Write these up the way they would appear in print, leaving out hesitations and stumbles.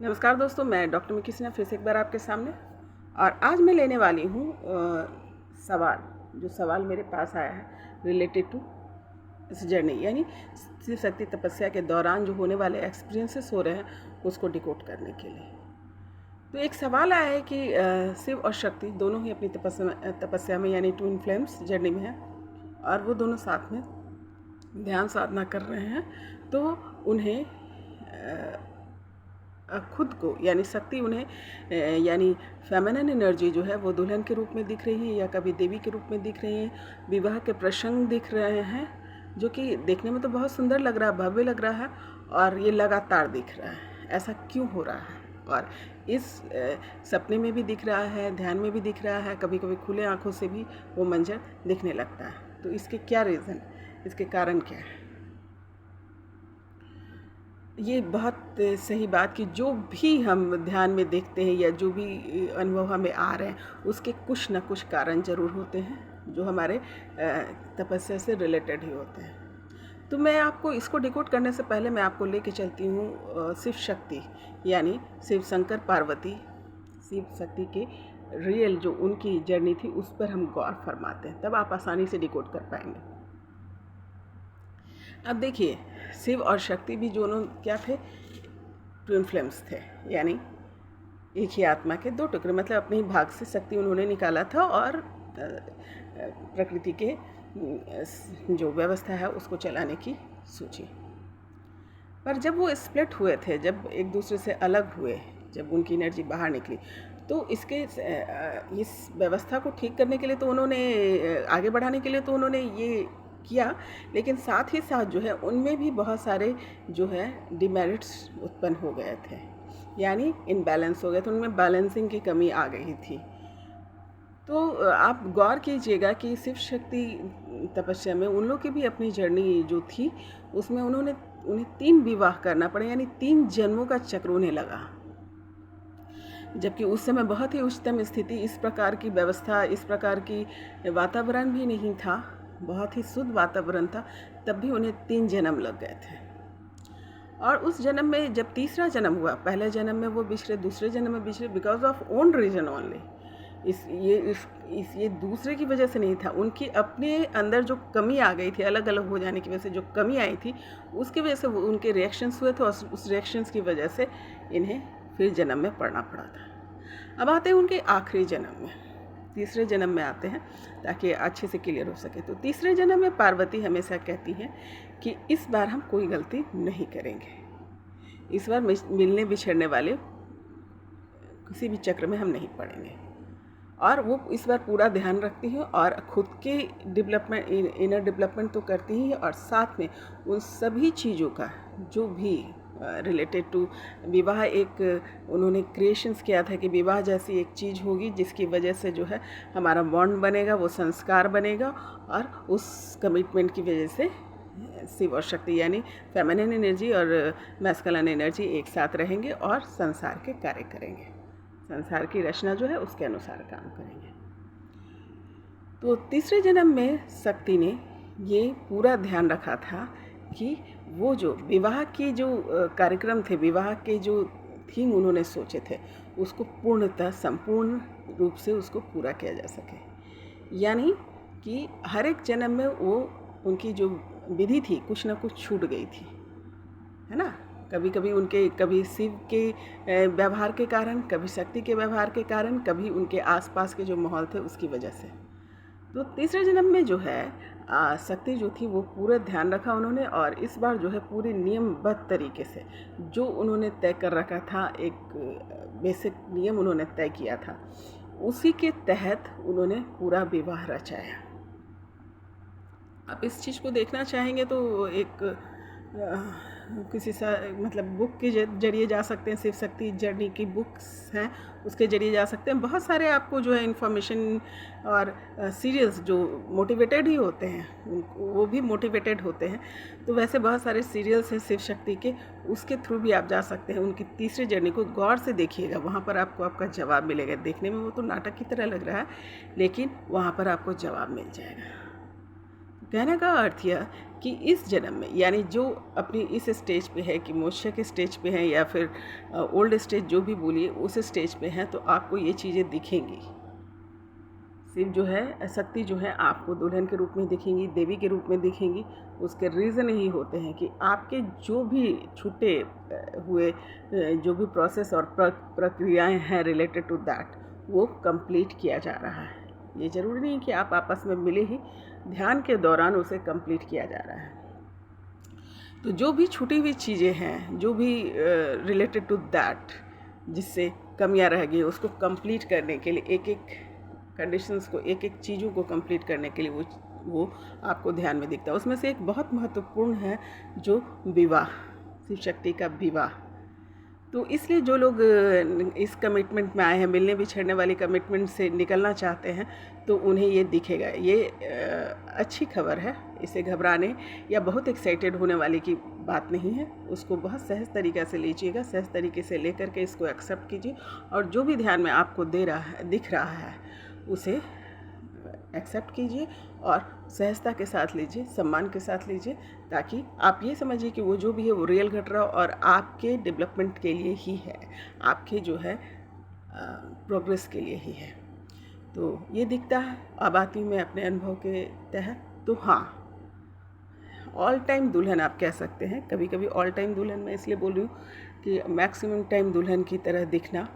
नमस्कार दोस्तों, मैं डॉक्टर मिकी सिन्हा फिर से एक बार आपके सामने। और आज मैं लेने वाली हूँ सवाल मेरे पास आया है रिलेटेड टू इस जर्नी, यानी शिव शक्ति तपस्या के दौरान जो होने वाले एक्सपीरियंसेस हो रहे हैं उसको डिकोड करने के लिए। तो एक सवाल आया है कि शिव और शक्ति दोनों ही अपनी तपस्या में यानी ट्विन फ्लेम्स जर्नी में हैं और वो दोनों साथ में ध्यान साधना कर रहे हैं। तो उन्हें खुद को यानी शक्ति उन्हें यानी फेमिनिन एनर्जी जो है वो दुल्हन के रूप में दिख रही है या कभी देवी के रूप में दिख रही है। विवाह के प्रसंग दिख रहे हैं जो कि देखने में तो बहुत सुंदर लग रहा है, भव्य लग रहा है और ये लगातार दिख रहा है। ऐसा क्यों हो रहा है? और इस सपने में भी दिख रहा है, ध्यान में भी दिख रहा है, कभी कभी खुले आँखों से भी वो मंजर दिखने लगता है। तो इसके क्या रीज़न, इसके कारण क्या है? ये बहुत सही बात कि जो भी हम ध्यान में देखते हैं या जो भी अनुभव हमें आ रहे हैं उसके कुछ ना कुछ कारण ज़रूर होते हैं जो हमारे तपस्या से रिलेटेड ही होते हैं। तो मैं आपको इसको डिकोड करने से पहले मैं आपको लेके चलती हूँ शिव शक्ति यानी शिव शंकर पार्वती शिव शक्ति के रियल जो उनकी जर्नी थी उस पर हम गौर फरमाते हैं, तब आप आसानी से डिकोड कर पाएंगे। अब देखिए, शिव और शक्ति भी दोनों क्या थे? ट्विन फ्लेम्स थे, यानी एक ही आत्मा के दो टुकड़े। मतलब अपने ही भाग से शक्ति उन्होंने निकाला था और प्रकृति के जो व्यवस्था है उसको चलाने की सोची। पर जब वो स्प्लिट हुए थे, जब एक दूसरे से अलग हुए, जब उनकी एनर्जी बाहर निकली, तो इस व्यवस्था को ठीक करने के लिए तो उन्होंने आगे बढ़ाने के लिए तो उन्होंने ये किया, लेकिन साथ ही साथ जो है उनमें भी बहुत सारे जो है डिमेरिट्स उत्पन्न हो गए थे, यानी इनबैलेंस हो गए थे, उनमें बैलेंसिंग की कमी आ गई थी। तो आप गौर कीजिएगा कि शिव शक्ति तपस्या में उन लोग की भी अपनी जर्नी जो थी उसमें उन्हें 3 विवाह करना पड़ा, यानी 3 जन्मों का चक्र उन्हें लगा। जबकि उस समय बहुत ही उच्चतम स्थिति, इस प्रकार की व्यवस्था, इस प्रकार की वातावरण भी नहीं था, बहुत ही शुद्ध वातावरण था, तब भी उन्हें 3 जन्म लग गए थे। और उस जन्म में जब तीसरा जन्म हुआ, पहले जन्म में वो बिछड़े, दूसरे जन्म में बिछड़े because of own reason only. ये दूसरे की वजह से नहीं था, उनकी अपने अंदर जो कमी आ गई थी, अलग अलग हो जाने की वजह से जो कमी आई थी उसकी वजह से उनके रिएक्शंस हुए थे और उस रिएक्शंस की वजह से इन्हें फिर जन्म में पड़ना पड़ा था। अब आते हैं उनके आखिरी जन्म में, तीसरे जन्म में आते हैं ताकि अच्छे से क्लियर हो सके। तो तीसरे जन्म में पार्वती हमेशा कहती हैं कि इस बार हम कोई गलती नहीं करेंगे, इस बार मिलने बिछड़ने वाले किसी भी चक्र में हम नहीं पड़ेंगे। और वो इस बार पूरा ध्यान रखती हैं और खुद के डेवलपमेंट, इनर डेवलपमेंट तो करती ही है और साथ में उन सभी चीज़ों का जो भी रिलेटेड टू विवाह, एक उन्होंने क्रिएशंस किया था कि विवाह जैसी एक चीज़ होगी जिसकी वजह से जो है हमारा बॉन्ड बनेगा, वो संस्कार बनेगा और उस कमिटमेंट की वजह से शिव और शक्ति यानी फेमिनिन एनर्जी और मैस्कुलिन एनर्जी एक साथ रहेंगे और संसार के कार्य करेंगे, संसार की रचना जो है उसके अनुसार काम करेंगे। तो तीसरे जन्म में शक्ति ने ये पूरा ध्यान रखा था कि वो जो विवाह की जो कार्यक्रम थे, विवाह के जो थीम उन्होंने सोचे थे उसको पूर्णतः संपूर्ण रूप से उसको पूरा किया जा सके। यानी कि हर एक जन्म में वो उनकी जो विधि थी कुछ ना कुछ छूट गई थी, है ना। कभी शिव के व्यवहार के कारण, कभी शक्ति के व्यवहार के कारण, कभी उनके आसपास के जो माहौल थे उसकी वजह से। तो तीसरे जन्म में जो है शक्ति जो थी वो पूरा ध्यान रखा उन्होंने और इस बार जो है पूरे नियमबद्ध तरीके से जो उन्होंने तय कर रखा था, एक बेसिक नियम उन्होंने तय किया था, उसी के तहत उन्होंने पूरा विवाह रचाया। आप इस चीज़ को देखना चाहेंगे तो एक किसी सा मतलब बुक के जरिए जा सकते हैं, शिव शक्ति जर्नी की बुक्स हैं उसके जरिए जा सकते हैं। बहुत सारे आपको जो है इन्फॉर्मेशन और सीरियल्स जो मोटिवेटेड ही होते हैं वो भी मोटिवेटेड होते हैं, तो वैसे बहुत सारे सीरियल्स हैं शिव शक्ति के, उसके थ्रू भी आप जा सकते हैं। उनकी तीसरी जर्नी को गौर से देखिएगा, वहाँ पर आपको आपका जवाब मिलेगा। देखने में वो तो नाटक की तरह लग रहा है लेकिन वहाँ पर आपको जवाब मिल जाएगा। कहने का अर्थ यह कि इस जन्म में, यानी जो अपनी इस स्टेज पे है कि मोक्ष के स्टेज पे है या फिर ओल्ड स्टेज जो भी बोलिए उस स्टेज पे हैं, तो आपको ये चीज़ें दिखेंगी। शिव जो है, शक्ति जो है आपको दुल्हन के रूप में दिखेंगी, देवी के रूप में दिखेंगी। उसके रीज़न यही होते हैं कि आपके जो भी छूटे हुए जो भी प्रोसेस और प्रक्रियाएं हैं रिलेटेड टू दैट, वो कंप्लीट किया जा रहा है। ये ज़रूरी नहीं कि आप आपस में मिले ही, ध्यान के दौरान उसे कंप्लीट किया जा रहा है। तो जो भी छूटी हुई चीज़ें हैं, जो भी रिलेटेड टू दैट, जिससे कमियां रह गई, उसको कंप्लीट करने के लिए एक एक कंडीशंस को, एक एक चीज़ों को कंप्लीट करने के लिए वो आपको ध्यान में दिखता है। उसमें से एक बहुत महत्वपूर्ण है जो विवाह, शिव शक्ति का विवाह। तो इसलिए जो लोग इस कमिटमेंट में आए हैं, मिलने बिछड़ने वाली कमिटमेंट से निकलना चाहते हैं, तो उन्हें ये दिखेगा। ये अच्छी खबर है, इसे घबराने या बहुत एक्साइटेड होने वाली की बात नहीं है। उसको बहुत सहज तरीक़े से लीजिएगा, सहज तरीके से लेकर के इसको एक्सेप्ट कीजिए, और जो भी ध्यान में आपको दिख रहा है उसे एक्सेप्ट कीजिए और सहजता के साथ लीजिए, सम्मान के साथ लीजिए, ताकि आप ये समझिए कि वो जो भी है वो रियल घट रहा हो और आपके डेवलपमेंट के लिए ही है, आपके जो है प्रोग्रेस के लिए ही है। तो ये दिखता है। अब आती हूँ मैं अपने अनुभव के तहत। तो हाँ, ऑल टाइम दुल्हन आप कह सकते हैं। कभी कभी ऑल टाइम दुल्हन मैं इसलिए बोल रही हूँ कि मैक्सिमम टाइम दुल्हन की तरह दिखना,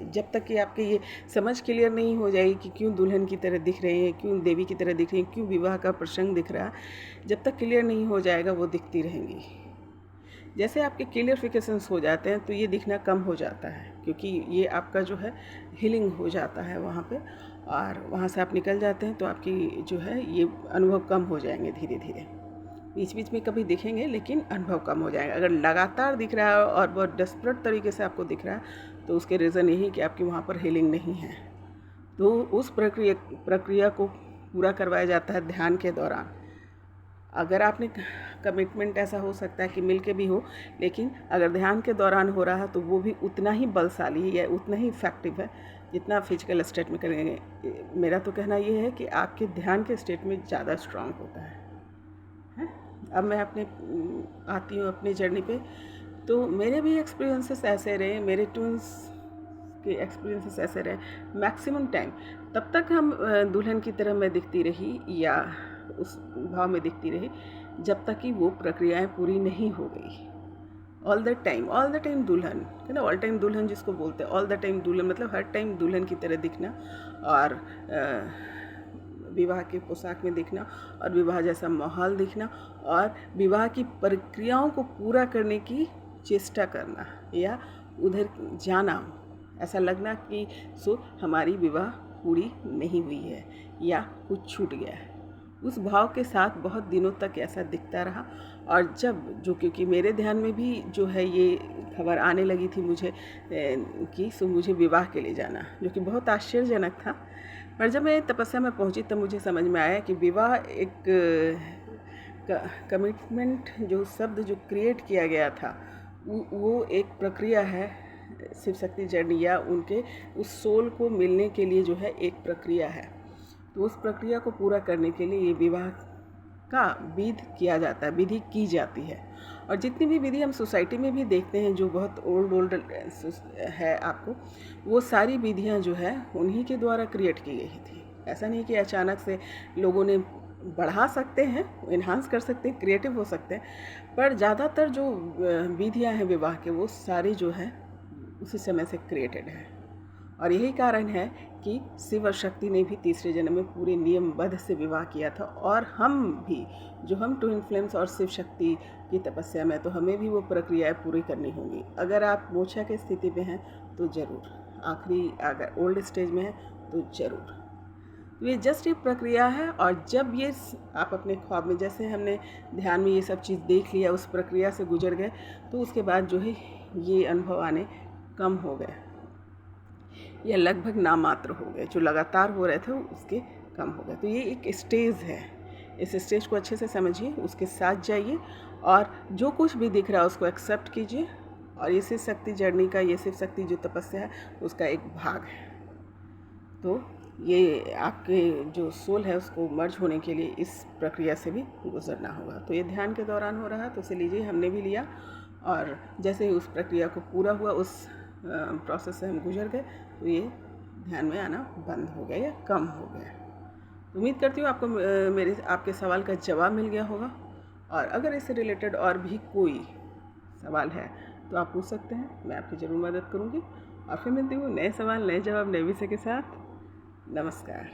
जब तक कि आपके ये समझ क्लियर नहीं हो जाएगी कि क्यों दुल्हन की तरह दिख रहे हैं, क्यों देवी की तरह दिख रही हैं, क्यों विवाह का प्रसंग दिख रहा है, जब तक क्लियर नहीं हो जाएगा वो दिखती रहेंगी। जैसे आपके क्लियरफिकेशंस हो जाते हैं तो ये दिखना कम हो जाता है, क्योंकि ये आपका जो है हीलिंग हो जाता है वहाँ पे, और वहाँ से आप निकल जाते हैं तो आपकी जो है ये अनुभव कम हो जाएंगे धीरे धीरे। बीच बीच में कभी दिखेंगे लेकिन अनुभव कम हो जाएगा। अगर लगातार दिख रहा है और बहुत डेस्परेट तरीके से आपको दिख रहा है, तो उसके रीज़न यही कि आपकी वहाँ पर हीलिंग नहीं है। तो उस प्रक्रिया को पूरा करवाया जाता है ध्यान के दौरान। अगर आपने कमिटमेंट, ऐसा हो सकता है कि मिल के भी हो, लेकिन अगर ध्यान के दौरान हो रहा है तो वो भी उतना ही बलशाली है, उतना ही इफेक्टिव है जितना फिजिकल स्टेट में करेंगे। मेरा तो कहना ये है कि आपके ध्यान के स्टेट में ज़्यादा स्ट्रांग होता है। अब मैं आती हूँ अपनी जर्नी पे। तो मेरे भी एक्सपीरियंसेस ऐसे रहे, मेरे ट्विंस के एक्सपीरियंसेस ऐसे रहे। मैक्सिमम टाइम तब तक हम दुल्हन की तरह मैं दिखती रही या उस भाव में दिखती रही जब तक कि वो प्रक्रियाएं पूरी नहीं हो गई। ऑल द टाइम दुल्हन है ना, ऑल टाइम दुल्हन जिसको बोलते हैं। ऑल द टाइम दुल्हन मतलब हर टाइम दुल्हन की तरह दिखना, और विवाह के पोशाक में दिखना, और विवाह जैसा माहौल दिखना, और विवाह की प्रक्रियाओं को पूरा करने की चेष्टा करना, या उधर जाना, ऐसा लगना कि हमारी विवाह पूरी नहीं हुई है या कुछ छूट गया है। उस भाव के साथ बहुत दिनों तक ऐसा दिखता रहा। और जब क्योंकि मेरे ध्यान में भी जो है ये खबर आने लगी थी मुझे कि मुझे विवाह के लिए जाना, जो कि बहुत आश्चर्यजनक था। पर जब मैं तपस्या में पहुंची तब मुझे समझ में आया कि विवाह एक कमिटमेंट, जो शब्द जो क्रिएट किया गया था, वो एक प्रक्रिया है। शिव शक्ति जर्नी या उनके उस सोल को मिलने के लिए जो है एक प्रक्रिया है। तो उस प्रक्रिया को पूरा करने के लिए ये विवाह का विधि की जाती है। और जितनी भी विधि हम सोसाइटी में भी देखते हैं जो बहुत ओल्ड है आपको, वो सारी विधियां जो है उन्हीं के द्वारा क्रिएट की गई थी। ऐसा नहीं कि अचानक से लोगों ने बढ़ा सकते हैं, इन्हांस कर सकते हैं, क्रिएटिव हो सकते हैं, पर ज़्यादातर जो विधियां हैं विवाह के वो सारी जो है उसी समय से क्रिएटेड है। और यही कारण है कि शिव और शक्ति ने भी तीसरे जन्म में पूरे नियमबद्ध से विवाह किया था। और हम भी, जो हम ट्विन फ्लेम्स और शिव शक्ति की तपस्या में, तो हमें भी वो प्रक्रियाएं पूरी करनी होंगी। अगर आप मोक्षा की स्थिति में हैं तो ज़रूर, अगर ओल्ड स्टेज में हैं तो ज़रूर। तो ये जस्ट एक प्रक्रिया है। और जब ये आप अपने ख्वाब में, जैसे हमने ध्यान में ये सब चीज़ देख लिया, उस प्रक्रिया से गुजर गए, तो उसके बाद जो है ये अनुभव आने कम हो गए या लगभग नामात्र हो गए। जो लगातार हो रहे थे उसके कम हो गए। तो ये एक स्टेज है, इस स्टेज को अच्छे से समझिए, उसके साथ जाइए, और जो कुछ भी दिख रहा है उसको एक्सेप्ट कीजिए। और ये शिव शक्ति जर्नी का, ये शिव शक्ति जो तपस्या है उसका एक भाग है। तो ये आपके जो सोल है उसको मर्ज होने के लिए इस प्रक्रिया से भी गुजरना होगा। तो ये ध्यान के दौरान हो रहा है, तो इसे लीजिए, हमने भी लिया, और जैसे ही उस प्रक्रिया को पूरा हुआ, उस प्रोसेस से हम गुजर गए, तो ये ध्यान में आना बंद हो गया या कम हो गया। तो उम्मीद करती हूँ आपको मेरे आपके सवाल का जवाब मिल गया होगा, और अगर इससे रिलेटेड और भी कोई सवाल है तो आप पूछ सकते हैं, मैं आपकी ज़रूर मदद करूँगी। और फिर मिलती हूँ नए सवाल, नए जवाब, नए विषय के साथ। नमस्कार।